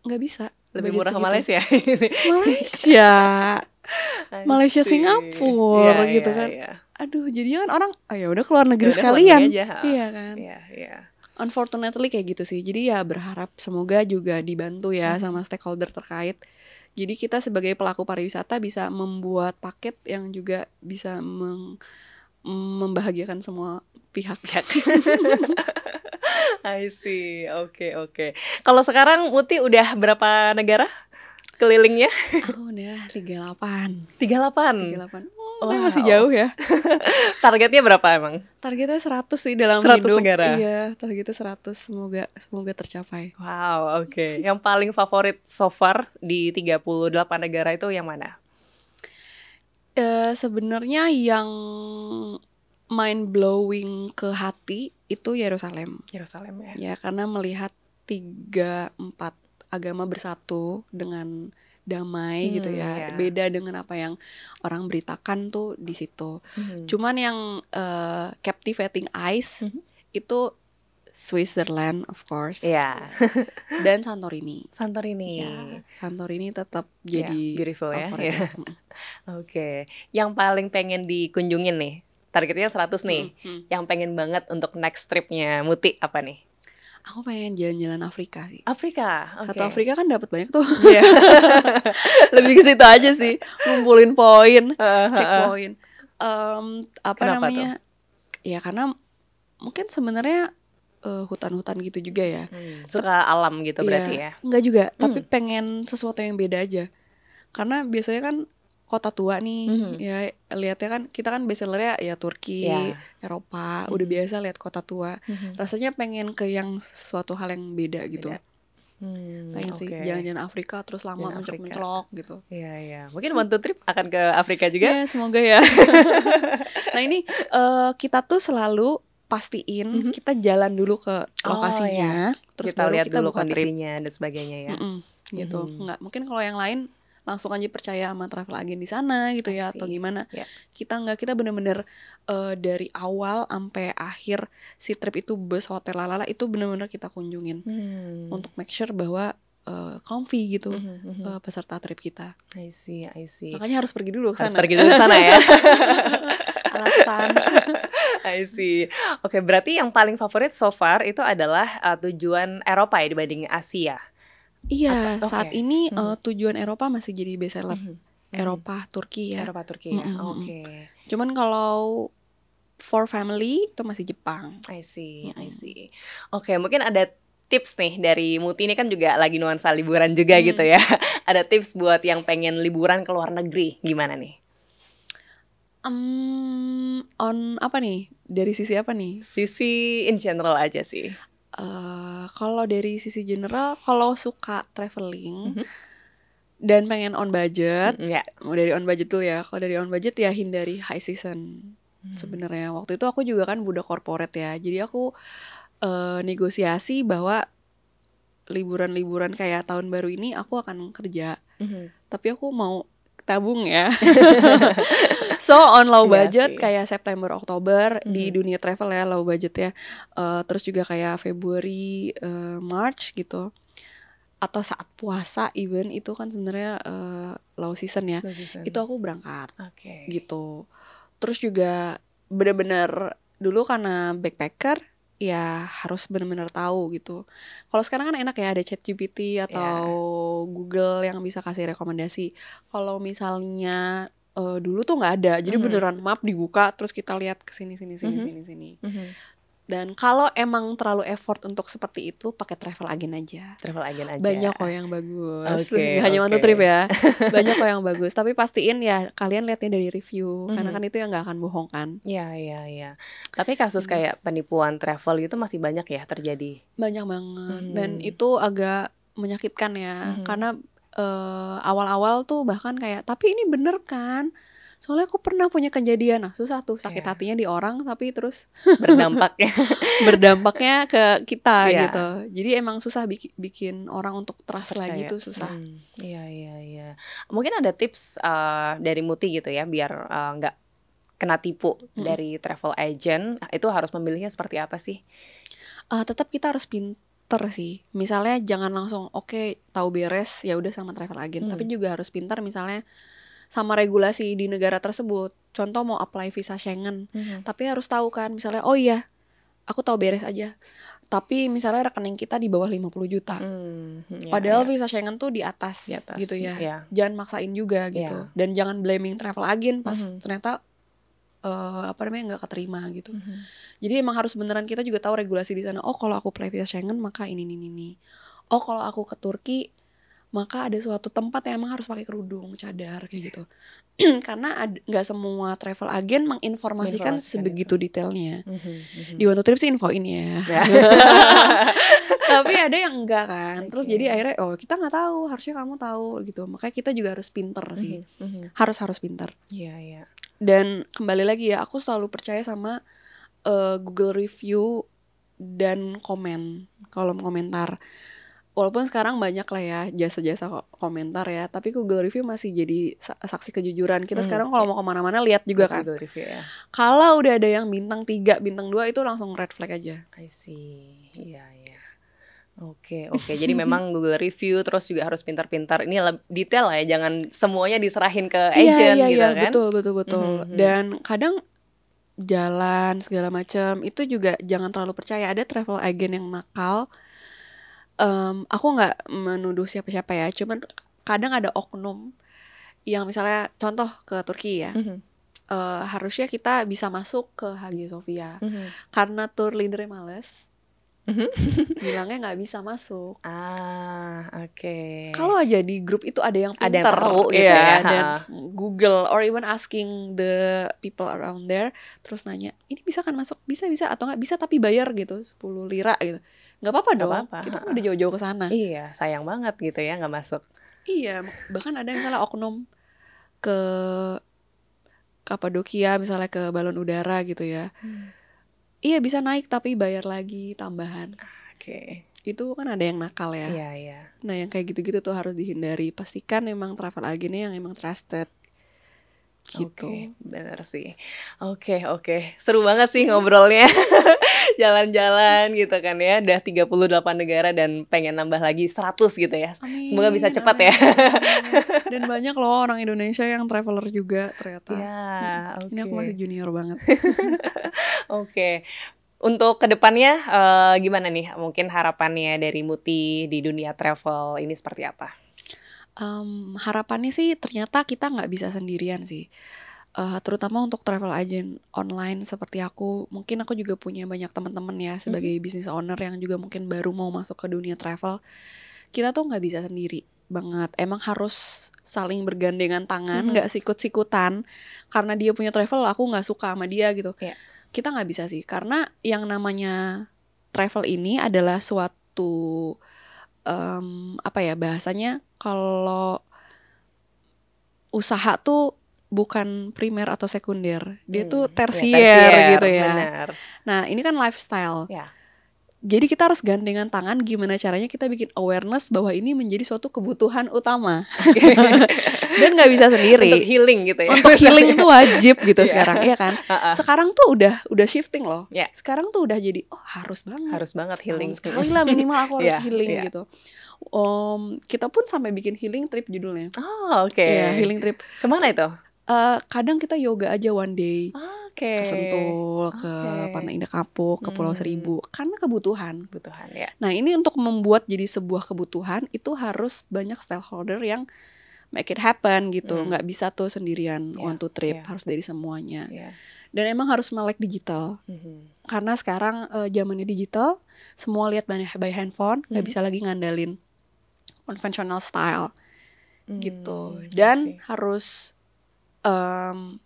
nggak bisa. Lebih murah ke Malaysia. Malaysia Singapura gitu kan. Aduh, jadinya kan orang, ya udah keluar negeri sekalian. Iya kan. Unfortunately kayak gitu sih. Jadi ya berharap semoga juga dibantu ya sama stakeholder terkait. Jadi kita sebagai pelaku pariwisata bisa membuat paket yang juga bisa membahagiakan semua pihak. I see, oke. Kalau sekarang Muti udah berapa negara kelilingnya? Aku udah 38. 38? Tapi masih jauh ya. Targetnya berapa emang? Targetnya 100 sih dalam 100 hidup. negara? Iya, targetnya 100. Semoga tercapai. Wow, oke. Yang paling favorit so far di 38 negara itu yang mana? Sebenarnya yang mind blowing ke hati itu Yerusalem ya. Ya, karena melihat 3-4 agama bersatu dengan damai gitu ya. Beda dengan apa yang orang beritakan tuh di situ. Cuman yang captivating eyes itu Switzerland of course. Dan Santorini. Ya, Santorini tetap jadi beautiful favorit. Oke. Yang paling pengen dikunjungin nih, targetnya 100 nih. Yang pengen banget untuk next tripnya Muti apa nih? Aku pengen jalan-jalan Afrika sih. Afrika, Satu Afrika kan dapat banyak tuh. Lebih ke situ aja sih, ngumpulin poin, checkpoint. Kenapa namanya? Tuh? Ya karena mungkin sebenarnya hutan-hutan gitu juga ya. Suka alam gitu berarti ya? Enggak juga, tapi pengen sesuatu yang beda aja. Karena biasanya kan kota tua nih, ya lihatnya kan kita kan bestsellernya ya Turki, Eropa, udah biasa lihat kota tua. Rasanya pengen ke yang suatu hal yang beda gitu. Pengen sih jalan-jalan Afrika terus lama mencelok gitu. Iya. Mungkin One to Trip akan ke Afrika juga? Ya semoga ya. Nah ini kita tuh selalu pastiin kita jalan dulu ke lokasinya, terus kita baru lihat kita dulu buka kondisinya trip. dan sebagainya ya. Gitu. Nggak mungkin kalau yang lain langsung aja percaya sama travel agen di sana gitu ya, atau gimana. Kita bener-bener dari awal sampai akhir si trip itu bus, hotel, lalala itu bener-bener kita kunjungin untuk make sure bahwa comfy gitu peserta trip kita. I see. Makanya harus pergi dulu ke sana. Harus pergi dulu ke sana ya. Alasan. I see. Oke, berarti yang paling favorit so far itu adalah tujuan Eropa ya dibanding Asia. Iya, saat ini tujuan Eropa masih jadi bestseller. Eropa, Turki ya. Oke. Cuman kalau for family itu masih Jepang. I see. Oke, mungkin ada tips nih dari Muti, ini kan juga lagi nuansa liburan juga gitu ya. Ada tips buat yang pengen liburan ke luar negeri, gimana nih? On apa nih? Dari sisi apa nih? Sisi in general aja sih. Kalau dari sisi general, kalau suka traveling dan pengen on budget. Ya. Dari on budget tuh ya, kalau dari on budget ya hindari high season. Sebenarnya waktu itu aku juga kan budak corporate ya, jadi aku negosiasi bahwa liburan-liburan kayak tahun baru ini aku akan kerja, tapi aku mau tabung ya. So on low budget kayak September Oktober di dunia travel ya, low budget ya. Terus juga kayak Februari March gitu, atau saat puasa even itu kan sebenarnya low season ya. Itu aku berangkat gitu. Terus juga bener-bener dulu karena backpacker ya harus benar-benar tahu gitu. Kalau sekarang kan enak ya, ada ChatGPT atau Google yang bisa kasih rekomendasi. Kalau misalnya dulu tuh nggak ada, jadi beneran map dibuka terus kita lihat ke sini. Dan kalau emang terlalu effort untuk seperti itu, pakai travel agent aja. Banyak kok yang bagus. Gak hanya One to Trip ya. Banyak kok yang bagus. Tapi pastiin ya kalian lihatnya dari review, karena kan itu yang gak akan bohong kan. Iya. Tapi kasus kayak penipuan travel itu masih banyak ya terjadi. Banyak banget. Dan itu agak menyakitkan ya. Karena awal-awal tuh bahkan kayak, tapi ini bener kan? Soalnya aku pernah punya kejadian, susah tuh sakit hatinya di orang, tapi terus berdampaknya ke kita gitu. Jadi emang susah bikin orang untuk trust lagi tuh susah. Iya. Mungkin ada tips dari Muti gitu ya, biar nggak kena tipu dari travel agent. Itu harus memilihnya seperti apa sih? Tetap kita harus pinter sih. Misalnya jangan langsung tahu beres ya udah sama travel agent, tapi juga harus pintar misalnya sama regulasi di negara tersebut. Contoh mau apply visa Schengen, tapi harus tahu kan misalnya, oh iya aku tahu beres aja, tapi misalnya rekening kita di bawah 50 juta. Padahal visa Schengen tuh di atas gitu ya. Jangan maksain juga gitu. Dan jangan blaming travel agent pas ternyata nggak keterima gitu. Jadi emang harus beneran kita juga tahu regulasi di sana. Oh kalau aku apply visa Schengen maka ini. Oh kalau aku ke Turki maka ada suatu tempat yang emang harus pakai kerudung, cadar kayak gitu. Karena nggak semua travel agent menginformasikan sebegitu detailnya. Di One to Trip sih infoin ya. Tapi ada yang enggak kan. Terus jadi akhirnya kita nggak tahu, harusnya kamu tahu gitu. Makanya kita juga harus pinter sih. Harus pinter. Iya. Dan kembali lagi ya, aku selalu percaya sama Google review dan kolom komentar. Walaupun sekarang banyak lah ya jasa-jasa komentar ya, tapi Google review masih jadi saksi kejujuran. Kita sekarang kalau mau kemana-mana lihat juga kan. Google review ya. Kalau udah ada yang bintang 3, bintang 2 itu langsung red flag aja. I see. Iya. Oke. Jadi memang Google review terus juga harus pintar-pintar. Ini detail lah ya, jangan semuanya diserahin ke agent gitu kan. Iya, betul. Dan kadang jalan segala macam itu juga jangan terlalu percaya. Ada travel agent yang nakal. Aku nggak menuduh siapa-siapa ya, cuman kadang ada oknum yang misalnya contoh ke Turki ya, harusnya kita bisa masuk ke Hagia Sophia, karena tour leadernya males, bilangnya nggak bisa masuk. Kalau aja di grup itu ada yang pintar, tahu gitu ya, dan Google or even asking the people around there, terus nanya ini bisa kan masuk, bisa atau nggak bisa tapi bayar gitu 10 lira gitu. Gak apa-apa dong, kita kan udah jauh-jauh ke sana. Iya, sayang banget gitu ya nggak masuk. Iya, bahkan ada misalnya oknum ke Kapadokia misalnya, ke balon udara gitu ya. Iya bisa naik tapi bayar lagi tambahan. Itu kan ada yang nakal ya. Iya. Nah yang kayak gitu-gitu tuh harus dihindari. Pastikan emang travel agennya yang emang trusted. Gitu. Bener sih. Oke. Seru banget sih ngobrolnya. Jalan-jalan gitu kan ya. Udah 38 negara dan pengen nambah lagi 100 gitu ya. Amin, semoga bisa cepat ya. Dan banyak loh orang Indonesia yang traveler juga ternyata. Ini aku masih junior banget. Oke. Untuk kedepannya gimana nih? Mungkin harapannya dari Muti di dunia travel ini seperti apa? Harapannya sih ternyata kita nggak bisa sendirian sih, terutama untuk travel agent online seperti aku. Mungkin aku juga punya banyak teman-teman ya sebagai business owner yang juga mungkin baru mau masuk ke dunia travel. Kita tuh nggak bisa sendiri banget, emang harus saling bergandengan tangan, nggak sikut-sikutan karena dia punya travel aku nggak suka sama dia gitu. Kita nggak bisa sih, karena yang namanya travel ini adalah suatu bahasanya kalau usaha tuh bukan primer atau sekunder, dia tuh Ya, tersier gitu ya. benar. Nah, ini kan lifestyle. Ya. Jadi kita harus gandengan tangan gimana caranya kita bikin awareness bahwa ini menjadi suatu kebutuhan utama. Dan nggak bisa sendiri. Untuk healing gitu ya. Untuk healing tuh wajib gitu sekarang, iya kan? Uh-uh. Sekarang tuh udah shifting loh. Ya. Sekarang tuh udah jadi harus banget. Harus banget healing. Sekali lah minimal aku harus Iya, healing iya. gitu. Kita pun sampai bikin healing trip judulnya. Oh, oke. Iya, healing trip. Kemana itu? Kadang kita yoga aja one day. Oke. Ke Sentul, ke Oke. Pantai Indah Kapuk, ke Pulau Seribu, karena kebutuhan. Kebutuhan ya. Nah, ini untuk membuat jadi sebuah kebutuhan itu harus banyak stakeholder yang make it happen gitu. Nggak bisa tuh sendirian one to trip, harus dari semuanya. Dan emang harus melek digital. Karena sekarang zamannya digital, semua lihat by handphone, nggak bisa lagi ngandalin conventional style gitu. Dan harus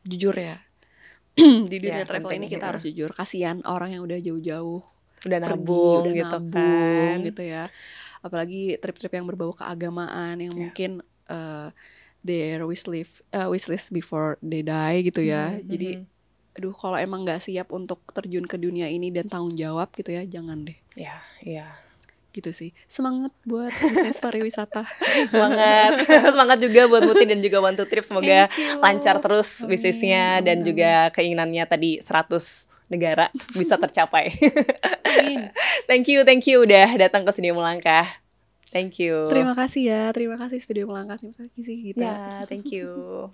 jujur ya. Di dunia travel ini kita harus jujur. Kasihan orang yang udah jauh-jauh udah pergi, nabung udah gitu nabung kan. gitu ya. Apalagi trip-trip yang berbau keagamaan yang mungkin their wishlist before they die gitu ya. Jadi aduh, kalau emang nggak siap untuk terjun ke dunia ini dan tanggung jawab gitu ya, jangan deh. Iya. Gitu sih. Semangat buat bisnis pariwisata. Semangat juga buat Muti dan juga One to Trip. Semoga Thank you. lancar terus bisnisnya dan juga keinginannya tadi 100 negara bisa tercapai. Amin. Thank you udah datang ke Studio Melangkah. Thank you. Terima kasih ya. Terima kasih Studio Melangkah. Terima kasih Gita. Ya, thank you.